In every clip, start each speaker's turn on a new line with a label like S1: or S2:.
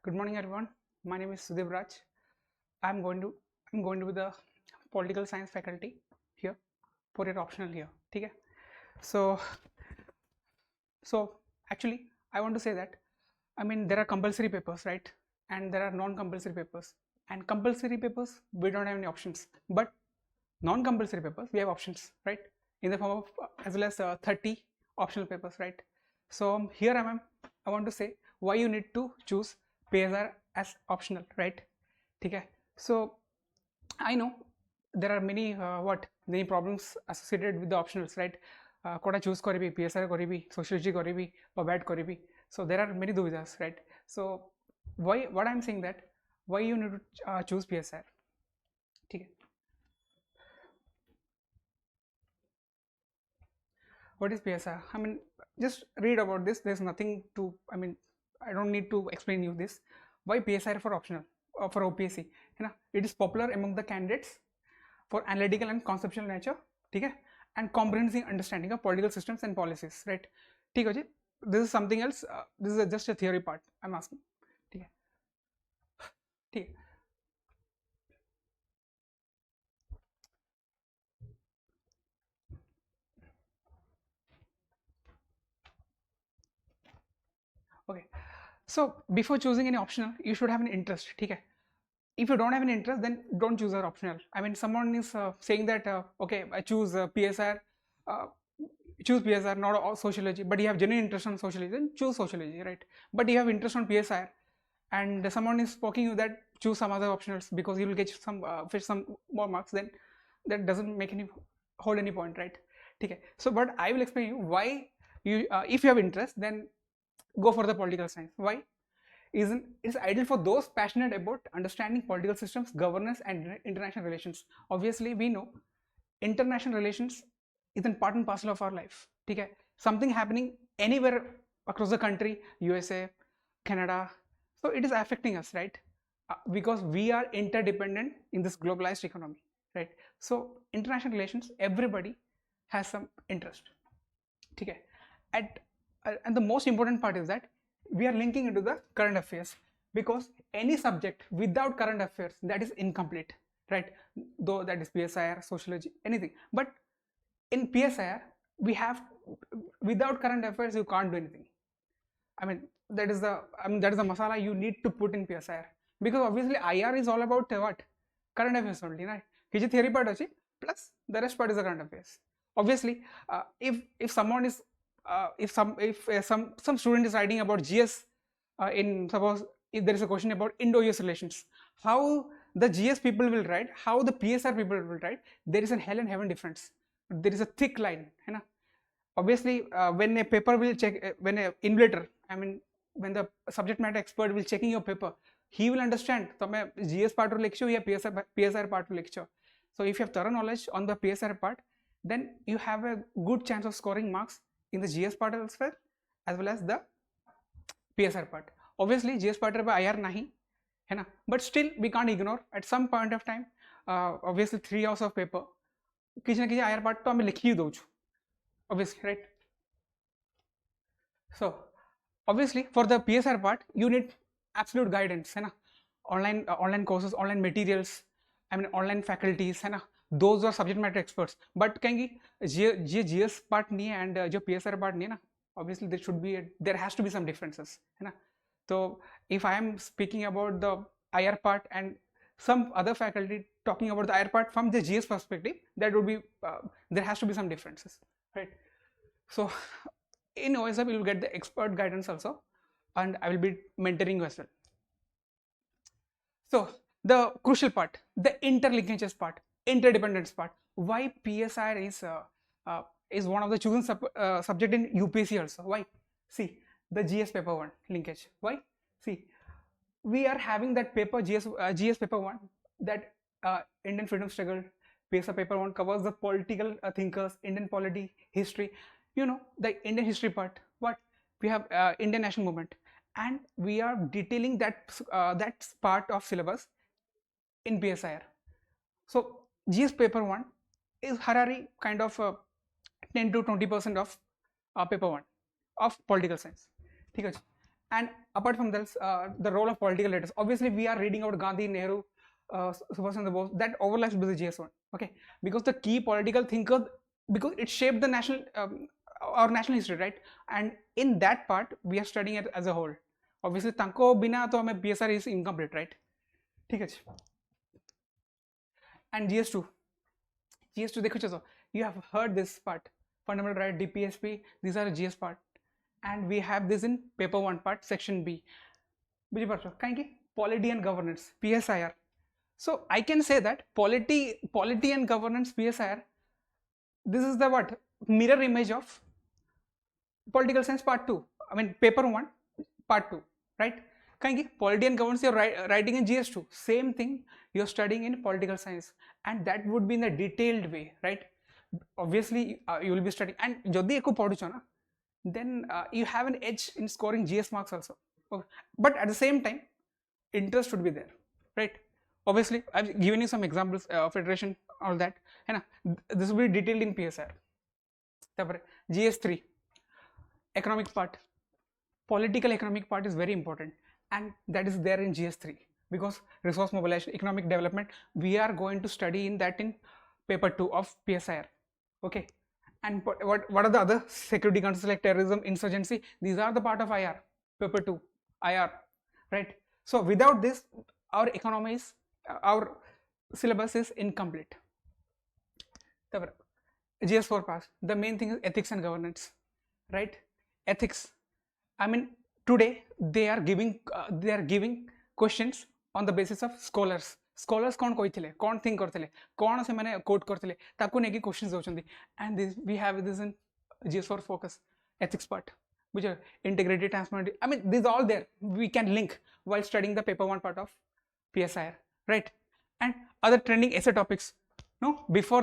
S1: Good morning, everyone. My name is Sudeep. I'm going to be the political science faculty here for your optional here. Okay. So actually, I want to say that there are compulsory papers, right? And there are non-compulsory papers. And compulsory papers we don't have any options, but non-compulsory papers we have options, right? In the form of as well as 30 optional papers, right? So here I want to say why you need to choose PSR as optional, right? Okay. So I know there are many problems associated with the optionals, right? Koda choose koribi, PSR koribi, sociology koribi, or bad koribi. So there are many duvidas, right? So what I'm saying that why you need to choose PSR. Okay. What is PSR? Just read about this. There's nothing to, I don't need to explain you this. Why PSR for optional or for OPSC? It is popular among the candidates for analytical and conceptual nature, okay, and comprehensive understanding of political systems and policies, right? Okay, this is something else. This is just a theory part I'm asking. Okay. Okay. So before choosing any optional, you should have an interest. Okay. If you don't have an interest, then don't choose an optional. Someone is saying that okay, I choose PSR, uh, choose PSR, not sociology, but you have genuine interest on sociology, then choose sociology, right? But you have interest on PSR, and someone is poking you that choose some other optionals because you will get some fetch some more marks, then that doesn't make any hold any point, right? Okay. So but I will explain you why you if you have interest, then go for the political science. Why? It's ideal for those passionate about understanding political systems, governance, and international relations. Obviously, we know international relations is an part and parcel of our life. Okay, something happening anywhere across the country, USA, Canada, so it is affecting us, right? Because we are interdependent in this globalized economy, right? So international relations, everybody has some interest. Okay, and the most important part is that we are linking into the current affairs, because any subject without current affairs, that is incomplete, right? Though that is PSIR, sociology, anything, but in PSIR we have, without current affairs you can't do anything. That is the masala you need to put in PSIR, because obviously IR is all about what? Current affairs only, right? His theory part achi, plus the rest part is the current affairs. Obviously, if someone is if some student is writing about GS, in suppose if there is a question about Indo-US relations, how the GS people will write, how the PSR people will write, there is a hell and heaven difference. There is a thick line, you know. Obviously, when a paper will check, when a invigilator, when the subject matter expert will checking your paper, he will understand તમે GS part lecture या PSR part lecture. So if you have thorough knowledge on the PSR part, then you have a good chance of scoring marks in the GS part as well as the PSR part. Obviously GS part पे IR नहीं है ना, but still we can't ignore at some point of time, obviously 3 hours of paper किसी ना किसी IR part तो हमें लिख ही दो, obviously, right? So obviously for the PSR part you need absolute guidance, है ना? Online courses, online materials, online faculties, है ना? Those are subject matter experts. But कहेंगी GS part नहीं है and जो PSR part नहीं है ना, obviously there has to be some differences, है ना? So if I am speaking about the IR part and some other faculty talking about the IR part from the GS perspective, that would be there has to be some differences, right? So in OAS Hub, you will get the expert guidance also, and I will be mentoring you as well. So the crucial part, the interlinkages part, interdependence part. Why PSIR is one of the chosen subject in UPSC also? Why? See the GS paper 1 linkage. Why? See, we are having that paper GS paper 1, that Indian freedom struggle. PSIR paper 1 covers the political thinkers, Indian polity, history. You know, the Indian history part. What we have, Indian national movement, and we are detailing that part of syllabus in PSIR. So GS paper 1 is Harari kind of 10 to 20% of paper 1 of political science. And apart from this, the role of political leaders. Obviously, we are reading about Gandhi, Nehru, Subhash Chandra Bose. That overlaps with the GS1. Okay, because the key political thinker, because it shaped the national, our national history, right? And in that part, we are studying it as a whole. Obviously, tanko bina to hame PSR is incomplete, right? ठीक है. And GS2, देखो you have heard this part, fundamental right, DPSP. These are GS part, and we have this in paper 1 part, section B. Polity and governance, PSIR. So I can say that polity and governance, PSIR, this is the what mirror image of political science part 2. I mean paper 1 part 2, right? Polity and governance you're writing in GS2, same thing you're studying in political science, and that would be in a detailed way, right? Obviously you will be studying, and jodi eko paducho na, then you have an edge in scoring GS marks also. Okay. But at the same time, interest would be there, right? Obviously I've given you some examples, federation, all that, and this will be detailed in PSR. GS3, economic part, political economic part is very important, and that is there in GS3, because resource mobilization, economic development, we are going to study in that in paper 2 of PSIR. Okay, and what are the other security concerns like terrorism, insurgency? These are the part of IR, paper 2 IR, right? So without this, our economy is, our syllabus is incomplete. GS4 pass, the main thing is ethics and governance, right? Ethics, I mean today they are giving questions on the basis of scholars कौन कहते कौन think करते कौन से मैंने coat करते ताकू नहीं questions होचंदी, and this we have this in GS4 focus ethics part, which are integrity, transparency. I mean these all there we can link while studying the paper 1 part of PSIR, right? And other trending essay topics, no, before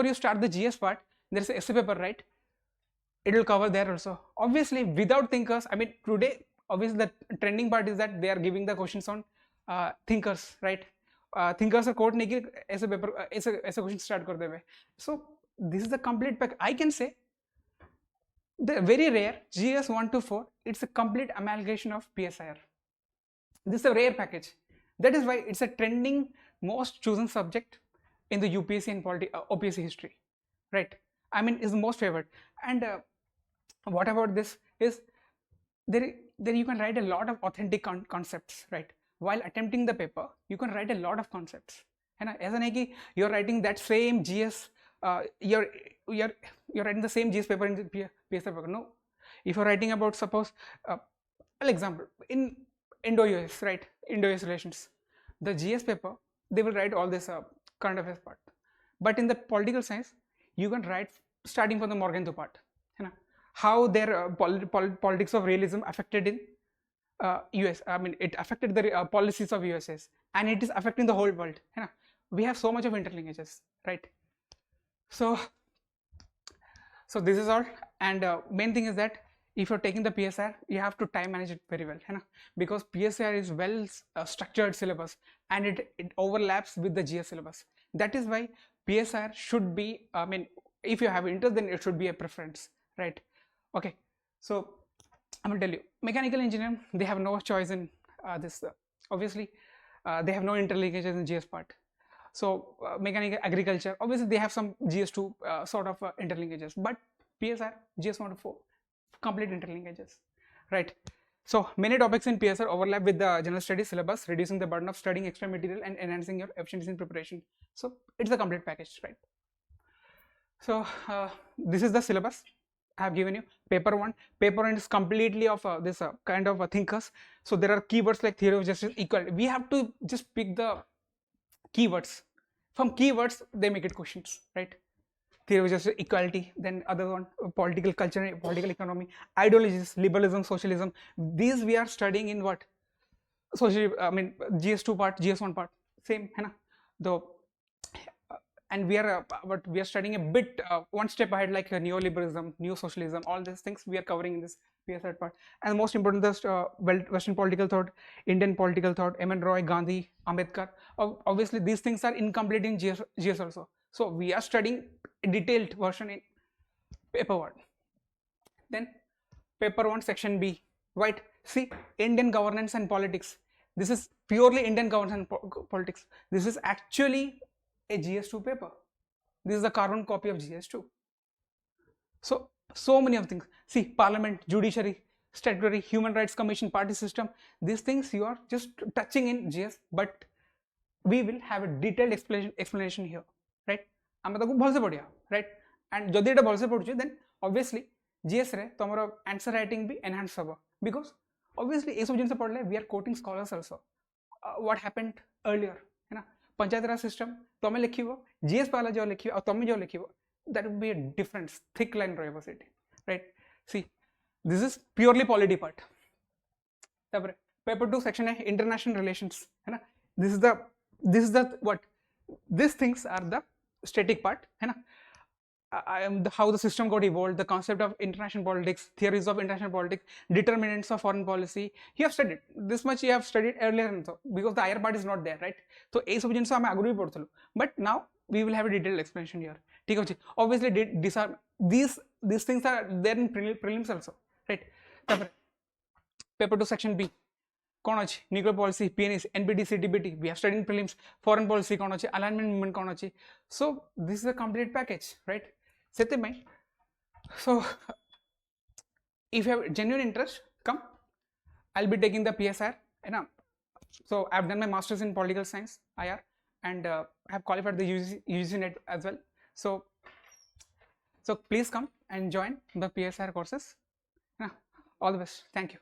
S1: you start the GS part, there is an essay paper, right? It will cover there also. Obviously without thinkers, I mean today obviously the trending part is that they are giving the questions on thinkers, right? Thinkers are quote nahi ki aise paper aise question start kar deve. So this is the complete pack. I can say the very rare GS 1 to 4, it's a complete amalgamation of PSIR. This is a rare package. That is why it's a trending most chosen subject in the UPSC and OPSC history, right? I mean is the most favored. And what about this is there you can write a lot of authentic concepts, right? While attempting the paper you can write a lot of concepts, and as an you're writing that same GS, you're writing the same GS paper in the PSR paper. No, if you're writing about, suppose an example in Indo-US, right? Indo-US relations, the GS paper they will write all this current affairs part, but in the political science you can write starting from the Morgenthau part, how their politics of realism affected in US. I mean it affected the policies of USS, and it is affecting the whole world. We have so much of interlinkages, right? So this is all, and main thing is that if you're taking the PSR, you have to time manage it very well, because PSR is well structured syllabus, and it overlaps with the GS syllabus. That is why PSR should be, I mean if you have interest then it should be a preference, right? Okay, so I'm going to tell you, mechanical engineering, they have no choice in this. Obviously, they have no interlinkages in GS part. So mechanical agriculture, obviously they have some GS2 sort of interlinkages, but PSR, GS1 to 4, complete interlinkages, right? So many topics in PSR overlap with the general studies syllabus, reducing the burden of studying extra material and enhancing your efficiency in preparation. So it's a complete package, right? So this is the syllabus I have given you. Paper 1 is completely of this kind of thinkers. So there are keywords like theory of justice, equality. We have to just pick the keywords. From keywords they make it questions, right? Theory of justice, equality, then other one, political culture, political economy, ideologies, liberalism, socialism. These we are studying in what? Social, I mean GS2 part, GS1 part, same, though. And we are studying a bit one step ahead, like neoliberalism, neo socialism, all these things we are covering in this PSR part. And most important, the Western political thought, Indian political thought, M.N. Roy, Gandhi, Ambedkar. Obviously these things are incomplete in GS also, so we are studying a detailed version in paper 1. Then paper 1 section B, right? See, Indian governance and politics. This is purely Indian governance and politics. This is actually a GS2 paper. This is the carbon copy of GS2. So many of things. See, parliament, judiciary, statutory, human rights commission, party system. These things you are just touching in GS, but we will have a detailed explanation here, right? आम ताको भलसे पढ़िया, right? And जदि एटा भलसे पढ़ुचे, then obviously GS रे तमरो answer writing भी enhance होगा, because obviously ये सब जिनसे पढ़ले we are quoting scholars also. What happened earlier, है ना? पंचायत राज सिस्टम तमे लिखिबो, GS पाला जो लिखिबो और तमे जो लिखिबो, that would be a difference, thick line रहबो सेठी, right? See, this is purely polity part. तापर paper 2 section है international relations, है ना? This is the what? These things are the static part, है ना? How the system got evolved, the concept of international politics, theories of international politics, determinants of foreign policy. You have studied this much. You have studied earlier, because the higher part is not there, right? So, a सब जिनसे हमें आगुरी पढ़ते लो. But now we will have a detailed explanation here. ठीक है जी. Obviously, these things are there in prelims also, right? Paper 2 section B. कौन अच्छी nuclear policy, PNS, NBDC, DBT. We have studied in prelims. Foreign policy कौन अच्छी, alignment movement कौन अच्छी. So this is a complete package, right? So if you have genuine interest, come. I'll be taking the PSR. So I've done my masters in political science, IR, and have qualified the UGC net as well. So please come and join the PSR courses. All the best. Thank you.